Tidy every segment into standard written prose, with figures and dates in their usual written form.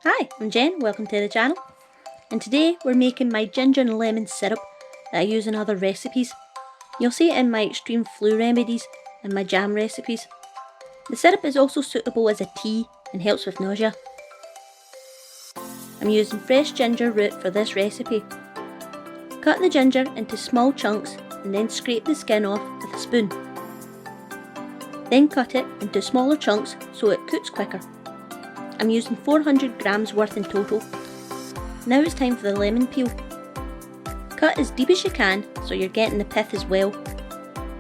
Hi, I'm Jen, welcome to the channel, and today we're making my ginger and lemon syrup that I use in other recipes. You'll see it in my extreme flu remedies and my jam recipes. The syrup is also suitable as a tea and helps with nausea. I'm using fresh ginger root for this recipe. Cut the ginger into small chunks and then scrape the skin off with a spoon. Then cut it into smaller chunks so it cooks quicker. I'm using 400 grams worth in total. Now it's time for the lemon peel. Cut as deep as you can so you're getting the pith as well.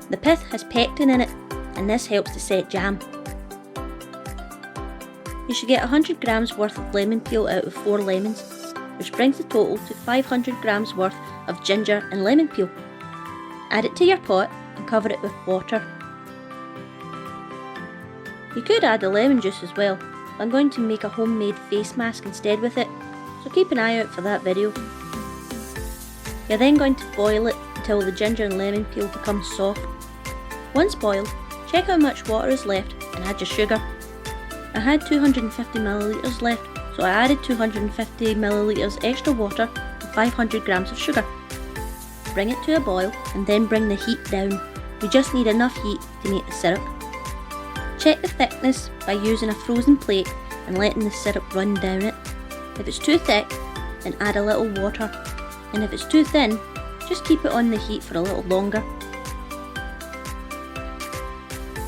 The pith has pectin in it and this helps to set jam. You should get 100 grams worth of lemon peel out of 4 lemons, which brings the total to 500 grams worth of ginger and lemon peel. Add it to your pot and cover it with water. You could add the lemon juice as well, but I'm going to make a homemade face mask instead with it, so keep an eye out for that video. You're then going to boil it until the ginger and lemon peel becomes soft. Once boiled, check how much water is left and add your sugar. I had 250 millilitres left, so I added 250 millilitres extra water and 500 grams of sugar. Bring it to a boil and then bring the heat down. You just need enough heat to make the syrup. Check the thickness by using a frozen plate and letting the syrup run down it. If it's too thick, then add a little water, and if it's too thin, just keep it on the heat for a little longer.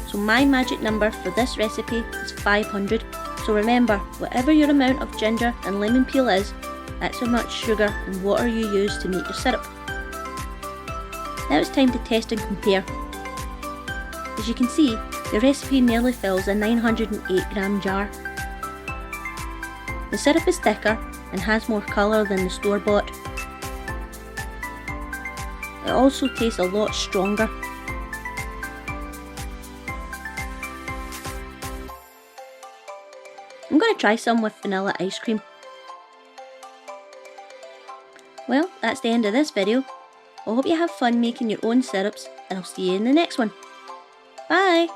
So my magic number for this recipe is 500, so remember, whatever your amount of ginger and lemon peel is, that's how much sugar and water you use to make your syrup. Now it's time to test and compare. As you can see, the recipe nearly fills a 908 gram jar. The syrup is thicker and has more colour than the store-bought. It also tastes a lot stronger. I'm going to try some with vanilla ice cream. Well, that's the end of this video. I hope you have fun making your own syrups, and I'll see you in the next one. Bye!